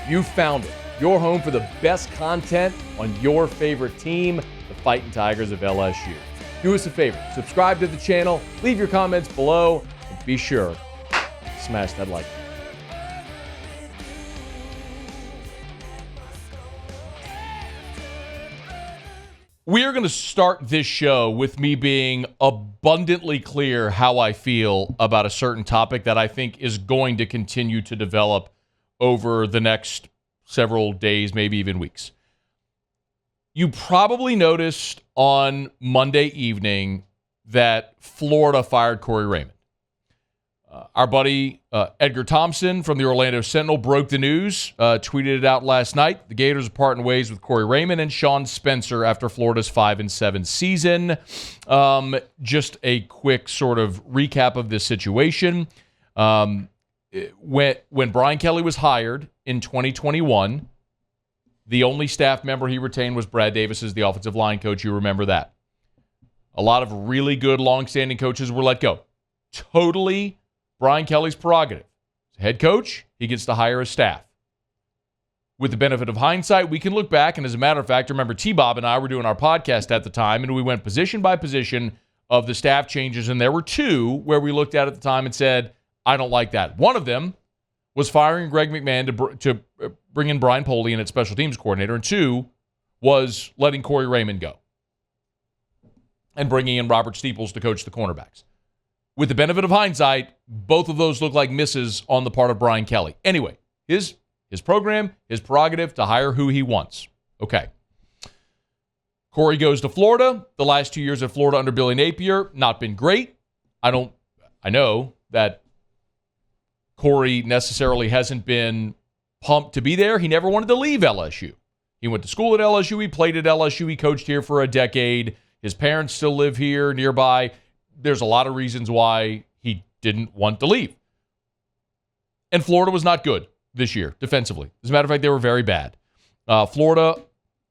You found it. Your home for the best content on your favorite team, the Fighting Tigers of LSU. Do us a favor, subscribe to the channel, leave your comments below, and be sure to smash that like button. We are going to start this show with me being abundantly clear how I feel about a certain topic that I think is going to continue to develop over the next several days, maybe even weeks. You probably noticed on Monday evening that Florida fired Cory Raymond. Our buddy Edgar Thompson from the Orlando Sentinel broke the news, tweeted it out last night. The Gators are parting ways with Cory Raymond and Sean Spencer after Florida's 5-7 season. Just a quick sort of recap of this situation. When Brian Kelly was hired in 2021, the only staff member he retained was Brad Davis as the offensive line coach. You remember that. A lot of really good, long-standing coaches were let go. Totally Brian Kelly's prerogative. As head coach, he gets to hire a staff. With the benefit of hindsight, we can look back, and as a matter of fact, remember T-Bob and I were doing our podcast at the time, and we went position by position of the staff changes, and there were two where we looked at the time and said, I don't like that. One of them was firing Greg McMahon to bring in Brian Polian at special teams coordinator, and two was letting Cory Raymond go and bringing in Robert Steeples to coach the cornerbacks. With the benefit of hindsight, both of those look like misses on the part of Brian Kelly. Anyway, his program, his prerogative to hire who he wants. Okay. Cory goes to Florida. The last 2 years at Florida under Billy Napier, not been great. I know that Cory necessarily hasn't been pumped to be there. He never wanted to leave LSU. He went to school at LSU. He played at LSU. He coached here for a decade. His parents still live here nearby. There's a lot of reasons why he didn't want to leave. And Florida was not good this year defensively. As a matter of fact, they were very bad. Florida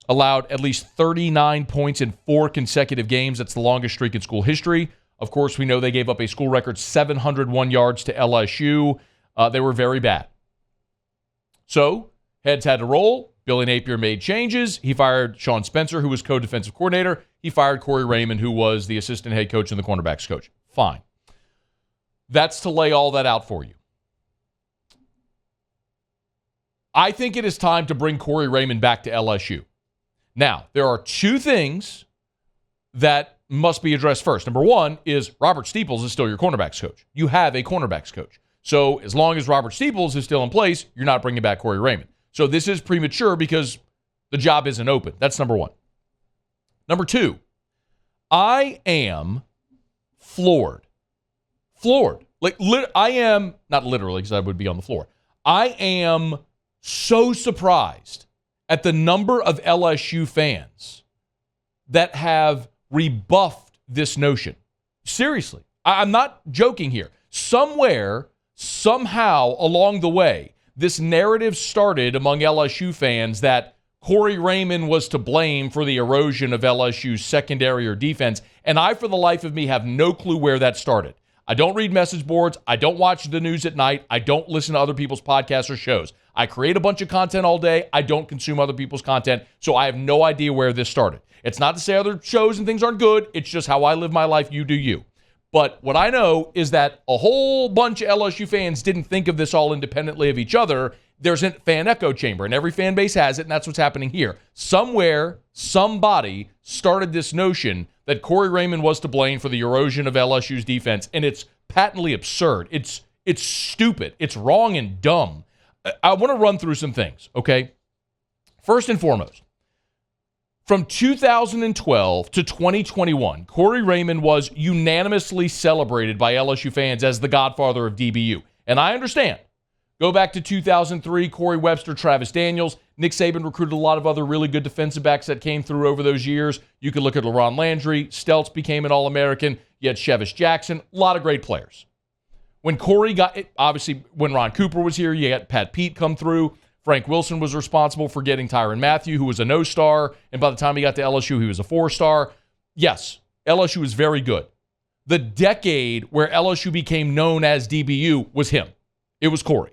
allowed at least 39 points in 4 consecutive games. That's the longest streak in school history. Of course, we know they gave up a school record 701 yards to LSU. They were very bad. So, heads had to roll. Billy Napier made changes. He fired Sean Spencer, who was co-defensive coordinator. He fired Cory Raymond, who was the assistant head coach and the cornerbacks coach. Fine. That's to lay all that out for you. I think it is time to bring Cory Raymond back to LSU. Now, there are two things that must be addressed first. Number one is Robert Steeples is still your cornerbacks coach. You have a cornerbacks coach. So as long as Robert Steeples is still in place, you're not bringing back Cory Raymond. So this is premature because the job isn't open. That's number one. Number two, I am floored. I am, not literally because I would be on the floor. I am so surprised at the number of LSU fans that have rebuffed this notion. Seriously, I'm not joking here. Somewhere, somehow along the way, this narrative started among LSU fans that Cory Raymond was to blame for the erosion of LSU's secondary or defense, and I, for the life of me, have no clue where that started. I don't read message boards. I don't watch the news at night. I don't listen to other people's podcasts or shows. I create a bunch of content all day. I don't consume other people's content, so I have no idea where this started. It's not to say other shows and things aren't good. It's just how I live my life. You do you. But what I know is that a whole bunch of LSU fans didn't think of this all independently of each other. There's a fan echo chamber, and every fan base has it, and that's what's happening here. Somewhere, somebody started this notion that Cory Raymond was to blame for the erosion of LSU's defense, and it's patently absurd. It's stupid. It's wrong and dumb. I want to run through some things, okay? First and foremost, from 2012 to 2021, Cory Raymond was unanimously celebrated by LSU fans as the godfather of DBU. And I understand. Go back to 2003, Corey Webster, Travis Daniels. Nick Saban recruited a lot of other really good defensive backs that came through over those years. You could look at LaRon Landry. Stelz became an All-American. You had Chevis Jackson. A lot of great players. When Corey got it, obviously, when Ron Cooper was here, you got Pat Pete come through. Frank Wilson was responsible for getting Tyrann Mathieu, who was a no-star, and by the time he got to LSU, he was a 4-star. Yes, LSU is very good. The decade where LSU became known as DBU was him. It was Corey.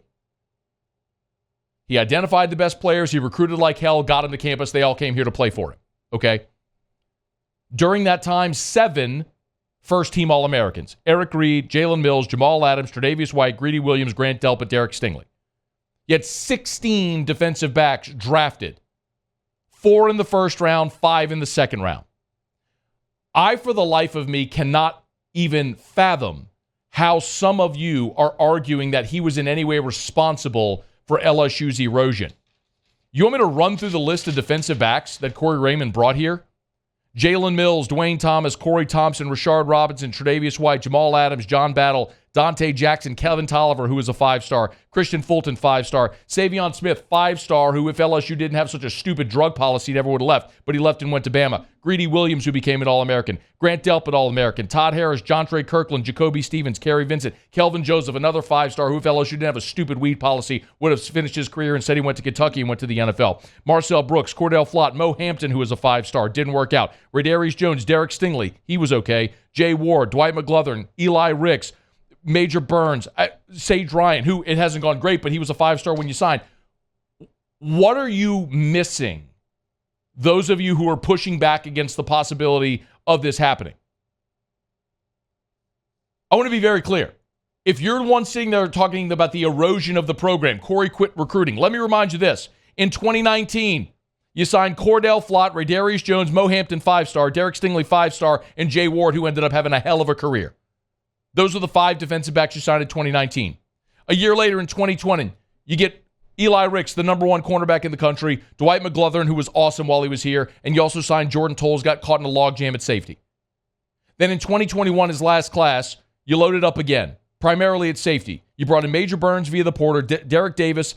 He identified the best players. He recruited like hell, got them to campus. They all came here to play for him. Okay? During that time, 7 first-team All-Americans. Eric Reed, Jalen Mills, Jamal Adams, Tre'Davious White, Greedy Williams, Grant Delpit, Derek Stingley. You had 16 defensive backs drafted. 4 in the first round, 5 in the second round. I, for the life of me, cannot even fathom how some of you are arguing that he was in any way responsible for LSU's erosion. You want me to run through the list of defensive backs that Cory Raymond brought here? Jalen Mills, Dwayne Thomas, Corey Thompson, Rashard Robinson, Tre'Davious White, Jamal Adams, John Battle, Dante Jackson, Kevin Tolliver, who was a 5-star, Christian Fulton, 5-star, Savion Smith, 5-star, who if LSU didn't have such a stupid drug policy, never would have left, but he left and went to Bama. Greedy Williams, who became an All-American. Grant Delpit, All-American. Todd Harris, Jontre Kirkland, Jacoby Stevens, Kerry Vincent, Kelvin Joseph, another 5-star, who if LSU didn't have a stupid weed policy, would have finished his career and said he went to Kentucky and went to the NFL. Marcel Brooks, Cordell Flott, Mo Hampton, who was a 5-star, didn't work out. Radarius Jones, Derek Stingley, he was okay. Jay Ward, Dwight McGlothern, Eli Ricks, Major Burns, Sage Ryan, who it hasn't gone great, but he was a 5-star when you signed. What are you missing? Those of you who are pushing back against the possibility of this happening. I want to be very clear. If you're the one sitting there talking about the erosion of the program, Corey quit recruiting. Let me remind you this. In 2019, you signed Cordell Flott, Radarius Jones, Mo Hampton, 5-star, Derek Stingley, 5-star, and Jay Ward, who ended up having a hell of a career. Those are the 5 defensive backs you signed in 2019. A year later in 2020, you get Eli Ricks, the number 1 cornerback in the country, Dwight McGlothern, who was awesome while he was here, and you also signed Jordan Tolles, got caught in a logjam at safety. Then in 2021, his last class, you loaded up again, primarily at safety. You brought in Major Burns via the porter, Derek Davis,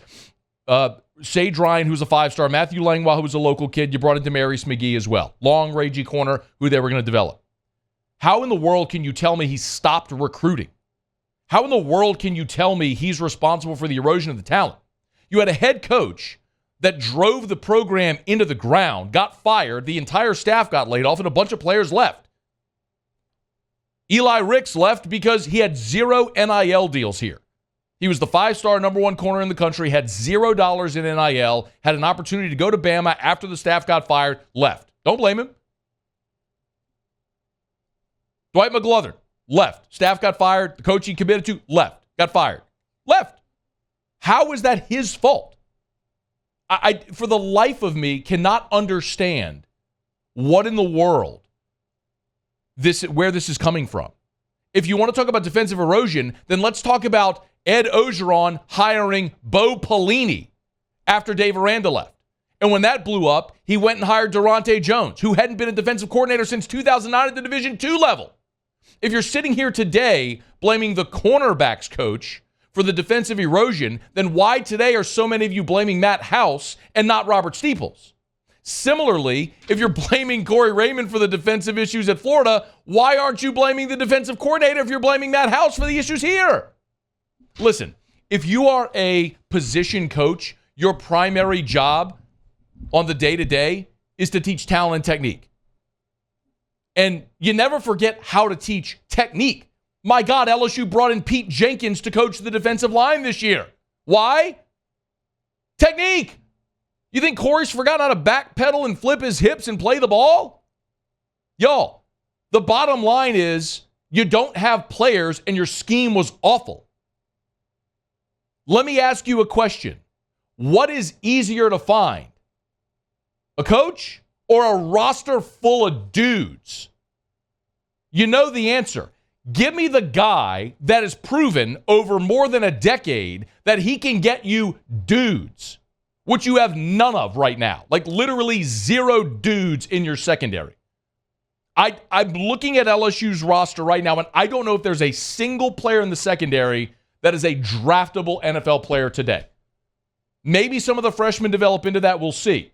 Sage Ryan, who's a 5-star, Matthew Langlois, who was a local kid. You brought in Demarius McGee as well. Long, ragey corner, who they were going to develop. How in the world can you tell me he stopped recruiting? How in the world can you tell me he's responsible for the erosion of the talent? You had a head coach that drove the program into the ground, got fired, the entire staff got laid off, and a bunch of players left. Eli Ricks left because he had 0 NIL deals here. He was the 5-star number 1 corner in the country, had $0 in NIL, had an opportunity to go to Bama after the staff got fired, left. Don't blame him. Dwight McGlothern, left. Staff got fired. The coach he committed to, left. Got fired. Left. How is that his fault? I for the life of me, cannot understand what in the world where this is coming from. If you want to talk about defensive erosion, then let's talk about Ed Ogeron hiring Bo Pelini after Dave Aranda left. And when that blew up, he went and hired Durante Jones, who hadn't been a defensive coordinator since 2009 at the Division II level. If you're sitting here today blaming the cornerbacks coach for the defensive erosion, then why today are so many of you blaming Matt House and not Robert Steeples? Similarly, if you're blaming Cory Raymond for the defensive issues at Florida, why aren't you blaming the defensive coordinator if you're blaming Matt House for the issues here? Listen, if you are a position coach, your primary job on the day-to-day is to teach talent and technique. And you never forget how to teach technique. My God, LSU brought in Pete Jenkins to coach the defensive line this year. Why? Technique. You think Corey's forgotten how to backpedal and flip his hips and play the ball? Y'all, the bottom line is you don't have players and your scheme was awful. Let me ask you a question. What is easier to find? A coach or a roster full of dudes? You know the answer. Give me the guy that has proven over more than a decade that he can get you dudes, which you have none of right now. Like literally 0 dudes in your secondary. I'm looking at LSU's roster right now, and I don't know if there's a single player in the secondary that is a draftable NFL player today. Maybe some of the freshmen develop into that, we'll see.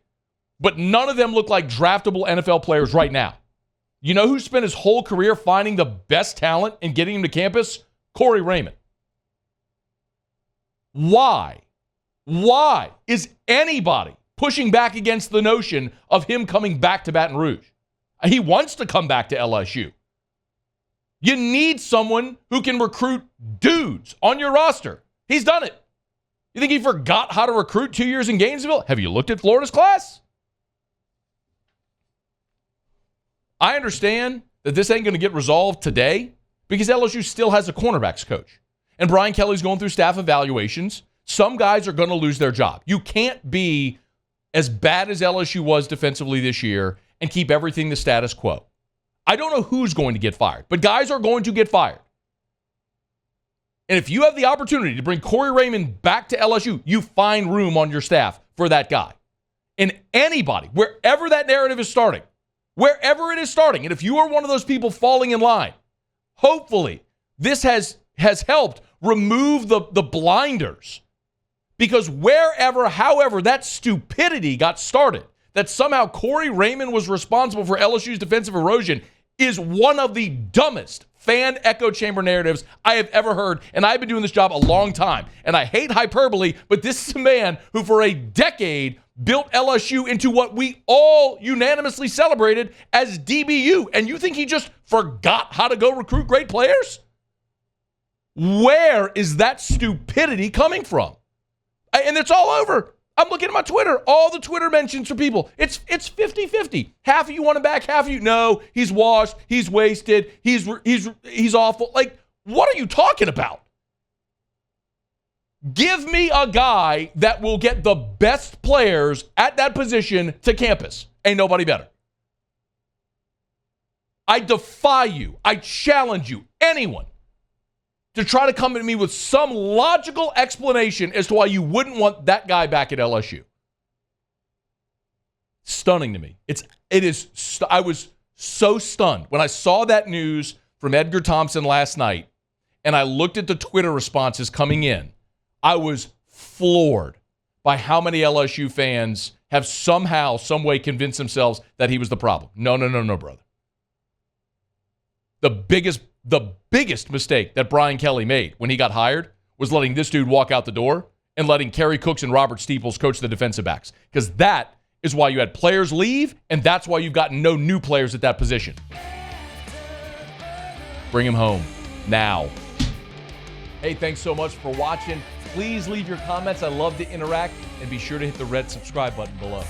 But none of them look like draftable NFL players right now. You know who spent his whole career finding the best talent and getting him to campus? Cory Raymond. Why? Why is anybody pushing back against the notion of him coming back to Baton Rouge? He wants to come back to LSU. You need someone who can recruit dudes on your roster. He's done it. You think he forgot how to recruit 2 years in Gainesville? Have you looked at Florida's class? I understand that this ain't going to get resolved today because LSU still has a cornerbacks coach. And Brian Kelly's going through staff evaluations. Some guys are going to lose their job. You can't be as bad as LSU was defensively this year and keep everything the status quo. I don't know who's going to get fired, but guys are going to get fired. And if you have the opportunity to bring Cory Raymond back to LSU, you find room on your staff for that guy. And anybody, wherever that narrative is starting, wherever it is starting, and if you are one of those people falling in line, hopefully this has helped remove the blinders. Because however that stupidity got started, that somehow Cory Raymond was responsible for LSU's defensive erosion, is one of the dumbest fan echo chamber narratives I have ever heard. And I've been doing this job a long time. And I hate hyperbole, but this is a man who for a decade built LSU into what we all unanimously celebrated as DBU. And you think he just forgot how to go recruit great players? Where is that stupidity coming from? And it's all over. I'm looking at my Twitter. All the Twitter mentions for people. It's 50-50. Half of you want him back. Half of you, no, he's washed. He's wasted. He's awful. Like, what are you talking about? Give me a guy that will get the best players at that position to campus. Ain't nobody better. I defy you. I challenge you. Anyone to try to come at me with some logical explanation as to why you wouldn't want that guy back at LSU. Stunning to me. I was so stunned when I saw that news from Edgar Thompson last night, and I looked at the Twitter responses coming in. I was floored by how many LSU fans have somehow, some way convinced themselves that he was the problem. No, brother. The biggest mistake that Brian Kelly made when he got hired was letting this dude walk out the door and letting Kerry Cooks and Robert Steeples coach the defensive backs. Because that is why you had players leave, and that's why you've gotten no new players at that position. Bring him home now. Hey, thanks so much for watching. Please leave your comments. I love to interact, and be sure to hit the red subscribe button below.